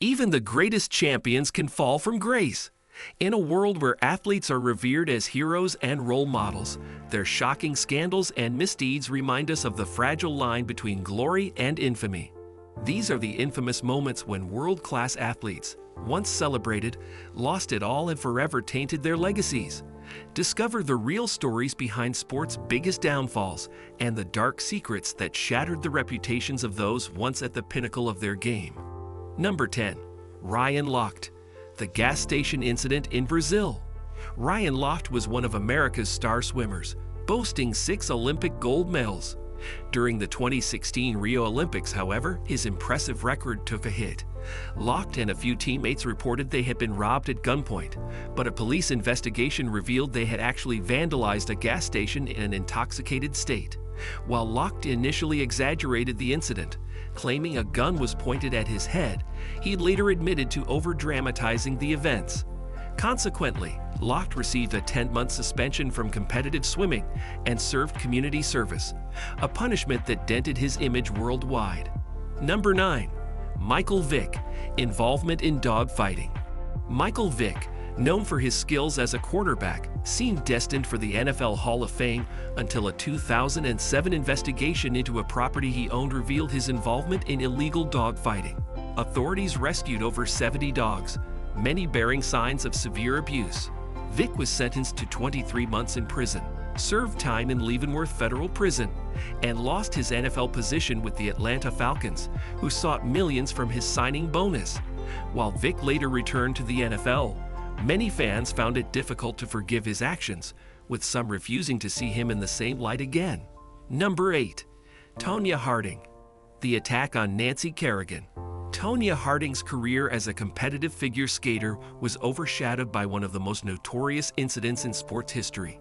Even the greatest champions can fall from grace. In a world where athletes are revered as heroes and role models, their shocking scandals and misdeeds remind us of the fragile line between glory and infamy. These are the infamous moments when world-class athletes, once celebrated, lost it all and forever tainted their legacies. Discover the real stories behind sport's biggest downfalls and the dark secrets that shattered the reputations of those once at the pinnacle of their game. Number 10. Ryan Lochte. The gas station incident in Brazil. Ryan Lochte was one of America's star swimmers, boasting 6 Olympic gold medals. During the 2016 Rio Olympics, however, his impressive record took a hit. Lochte and a few teammates reported they had been robbed at gunpoint, but a police investigation revealed they had actually vandalized a gas station in an intoxicated state. While Lochte initially exaggerated the incident, claiming a gun was pointed at his head, he later admitted to over-dramatizing the events. Consequently, Lochte received a 10-month suspension from competitive swimming and served community service, a punishment that dented his image worldwide. Number 9. Michael Vick. Involvement in dogfighting. Michael Vick, known for his skills as a quarterback, seemed destined for the NFL Hall of Fame until a 2007 investigation into a property he owned revealed his involvement in illegal dogfighting. Authorities rescued over 70 dogs, many bearing signs of severe abuse. Vick was sentenced to 23 months in prison, served time in Leavenworth Federal Prison, and lost his NFL position with the Atlanta Falcons, who sought millions from his signing bonus. While Vick later returned to the NFL, many fans found it difficult to forgive his actions, with some refusing to see him in the same light again. Number 8. Tonya Harding. The attack on Nancy Kerrigan. Tonya Harding's career as a competitive figure skater was overshadowed by one of the most notorious incidents in sports history.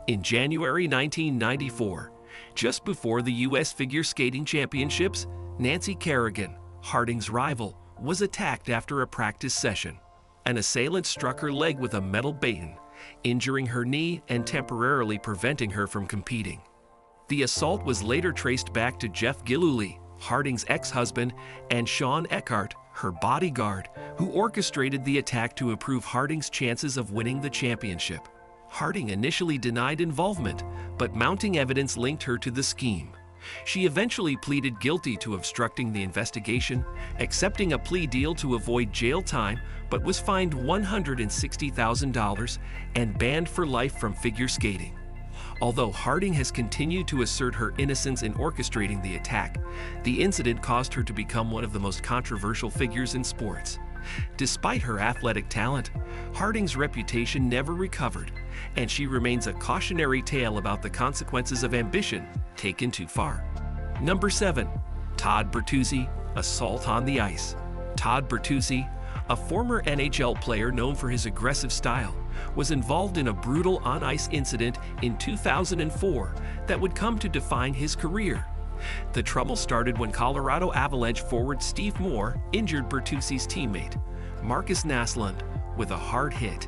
In January 1994, just before the U.S. Figure Skating Championships, Nancy Kerrigan, Harding's rival, was attacked after a practice session. An assailant struck her leg with a metal baton, injuring her knee and temporarily preventing her from competing. The assault was later traced back to Jeff Gillooly, Harding's ex-husband, and Sean Eckhart, her bodyguard, who orchestrated the attack to improve Harding's chances of winning the championship. Harding initially denied involvement, but mounting evidence linked her to the scheme. She eventually pleaded guilty to obstructing the investigation, accepting a plea deal to avoid jail time, but was fined $160,000 and banned for life from figure skating. Although Harding has continued to assert her innocence in orchestrating the attack, the incident caused her to become one of the most controversial figures in sports. Despite her athletic talent, Harding's reputation never recovered, and she remains a cautionary tale about the consequences of ambition taken too far. Number 7. Todd Bertuzzi. Assault on the ice. Todd Bertuzzi, a former NHL player known for his aggressive style, was involved in a brutal on-ice incident in 2004 that would come to define his career. The trouble started when Colorado Avalanche forward Steve Moore injured Bertuzzi's teammate, Marcus Naslund, with a hard hit.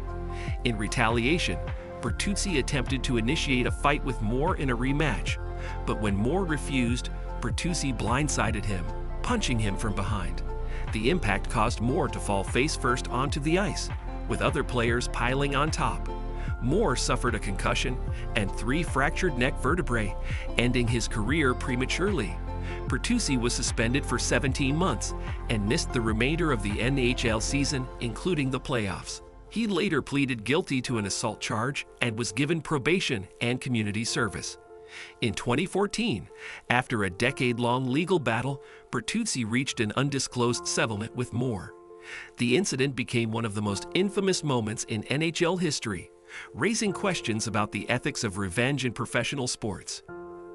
In retaliation, Bertuzzi attempted to initiate a fight with Moore in a rematch, but when Moore refused, Bertuzzi blindsided him, punching him from behind. The impact caused Moore to fall face-first onto the ice, with other players piling on top. Moore suffered a concussion and 3 fractured neck vertebrae, ending his career prematurely. Bertuzzi was suspended for 17 months and missed the remainder of the NHL season, including the playoffs. He later pleaded guilty to an assault charge and was given probation and community service. In 2014, after a decade-long legal battle, Bertuzzi reached an undisclosed settlement with Moore. The incident became one of the most infamous moments in NHL history, raising questions about the ethics of revenge in professional sports.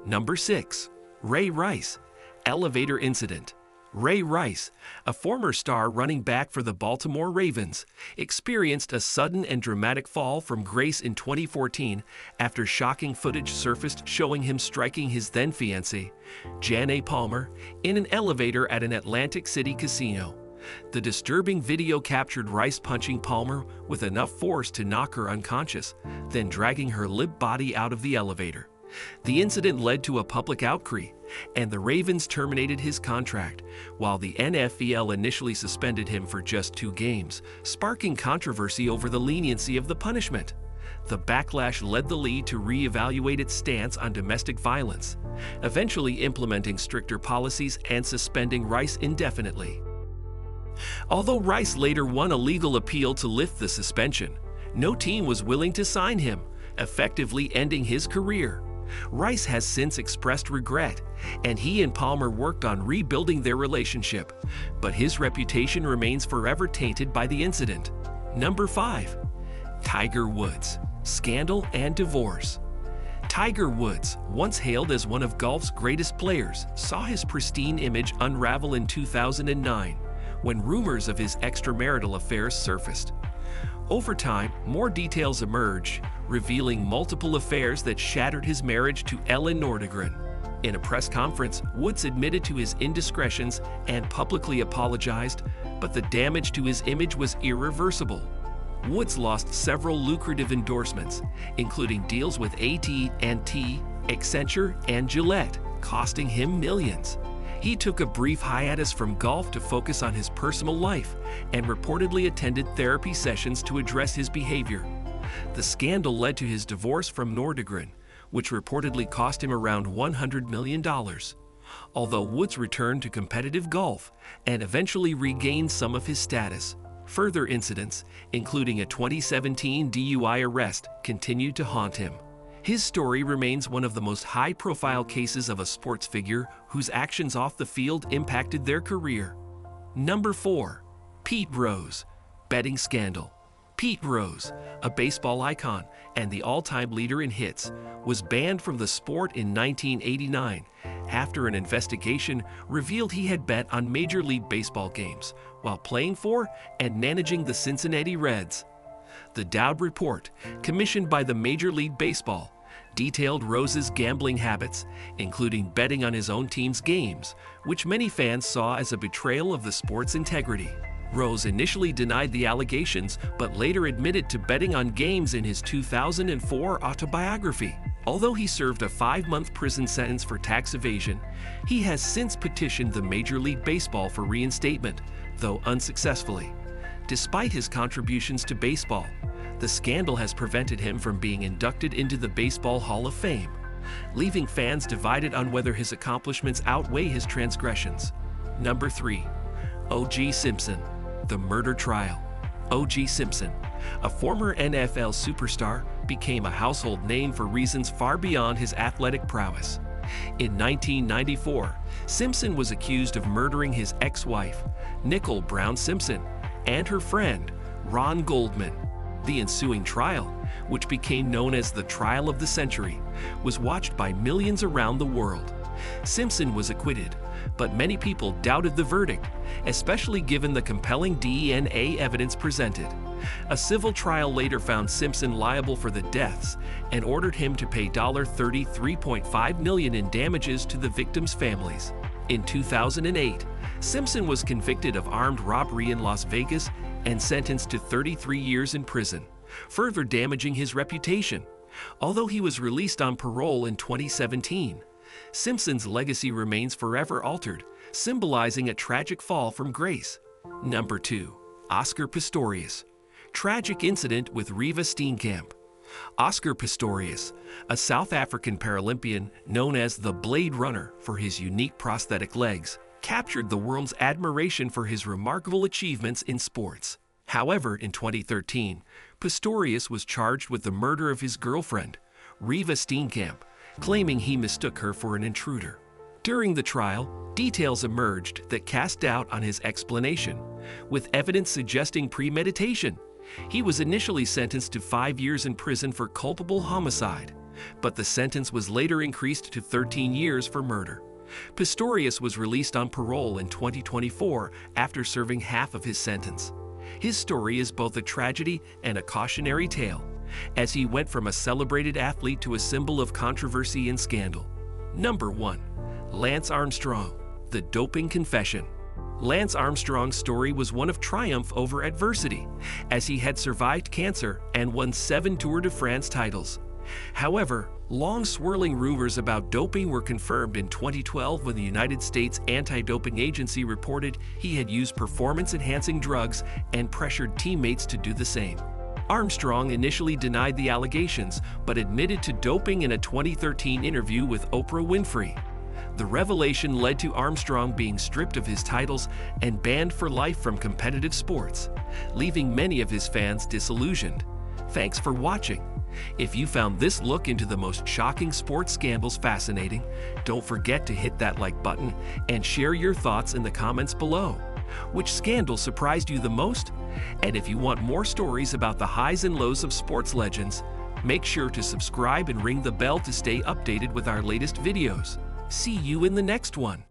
Number 6. Ray Rice. Elevator incident. Ray Rice, a former star running back for the Baltimore Ravens, experienced a sudden and dramatic fall from grace in 2014 after shocking footage surfaced showing him striking his then-fiancée, Janay Palmer, in an elevator at an Atlantic City casino. The disturbing video captured Rice punching Palmer with enough force to knock her unconscious, then dragging her limp body out of the elevator. The incident led to a public outcry, and the Ravens terminated his contract, while the NFL initially suspended him for just 2 games, sparking controversy over the leniency of the punishment. The backlash led the league to reevaluate its stance on domestic violence, eventually implementing stricter policies and suspending Rice indefinitely. Although Rice later won a legal appeal to lift the suspension, no team was willing to sign him, effectively ending his career. Rice has since expressed regret, and he and Palmer worked on rebuilding their relationship, but his reputation remains forever tainted by the incident. Number 5. Tiger Woods. Scandal and divorce. Tiger Woods, once hailed as one of golf's greatest players, saw his pristine image unravel in 2009 when rumors of his extramarital affairs surfaced. Over time, more details emerged, revealing multiple affairs that shattered his marriage to Ellen Nordegren. In a press conference, Woods admitted to his indiscretions and publicly apologized, but the damage to his image was irreversible. Woods lost several lucrative endorsements, including deals with AT&T, Accenture, and Gillette, costing him millions. He took a brief hiatus from golf to focus on his personal life and reportedly attended therapy sessions to address his behavior. The scandal led to his divorce from Nordegren, which reportedly cost him around $100 million. Although Woods returned to competitive golf and eventually regained some of his status, further incidents, including a 2017 DUI arrest, continued to haunt him. His story remains one of the most high-profile cases of a sports figure whose actions off the field impacted their career. Number 4. Pete Rose. Betting scandal. Pete Rose, a baseball icon and the all-time leader in hits, was banned from the sport in 1989 after an investigation revealed he had bet on Major League Baseball games while playing for and managing the Cincinnati Reds. The Dowd Report, commissioned by the Major League Baseball, detailed Rose's gambling habits, including betting on his own team's games, which many fans saw as a betrayal of the sport's integrity. Rose initially denied the allegations, but later admitted to betting on games in his 2004 autobiography. Although he served a 5-month prison sentence for tax evasion, he has since petitioned the Major League Baseball for reinstatement, though unsuccessfully. Despite his contributions to baseball, the scandal has prevented him from being inducted into the Baseball Hall of Fame, leaving fans divided on whether his accomplishments outweigh his transgressions. Number 3. O.J. Simpson. The murder trial. O.J. Simpson, a former NFL superstar, became a household name for reasons far beyond his athletic prowess. In 1994, Simpson was accused of murdering his ex-wife, Nicole Brown Simpson, and her friend, Ron Goldman. The ensuing trial, which became known as the Trial of the Century, was watched by millions around the world. Simpson was acquitted, but many people doubted the verdict, especially given the compelling DNA evidence presented. A civil trial later found Simpson liable for the deaths and ordered him to pay $33.5 million in damages to the victims' families. In 2008, Simpson was convicted of armed robbery in Las Vegas and sentenced to 33 years in prison, further damaging his reputation. Although he was released on parole in 2017, Simpson's legacy remains forever altered, symbolizing a tragic fall from grace. Number 2. Oscar Pistorius. Tragic incident with Reeva Steenkamp. Oscar Pistorius, a South African Paralympian known as the Blade Runner for his unique prosthetic legs, captured the world's admiration for his remarkable achievements in sports. However, in 2013, Pistorius was charged with the murder of his girlfriend, Reeva Steenkamp, claiming he mistook her for an intruder. During the trial, details emerged that cast doubt on his explanation, with evidence suggesting premeditation. He was initially sentenced to 5 years in prison for culpable homicide, but the sentence was later increased to 13 years for murder. Pistorius was released on parole in 2024 after serving half of his sentence. His story is both a tragedy and a cautionary tale, as he went from a celebrated athlete to a symbol of controversy and scandal. Number 1. Lance Armstrong. The doping confession. Lance Armstrong's story was one of triumph over adversity, as he had survived cancer and won 7 Tour de France titles. However, long swirling rumors about doping were confirmed in 2012 when the United States Anti-Doping Agency reported he had used performance-enhancing drugs and pressured teammates to do the same. Armstrong initially denied the allegations, but admitted to doping in a 2013 interview with Oprah Winfrey. The revelation led to Armstrong being stripped of his titles and banned for life from competitive sports, leaving many of his fans disillusioned. Thanks for watching. If you found this look into the most shocking sports scandals fascinating, don't forget to hit that like button and share your thoughts in the comments below. Which scandal surprised you the most? And if you want more stories about the highs and lows of sports legends, make sure to subscribe and ring the bell to stay updated with our latest videos. See you in the next one.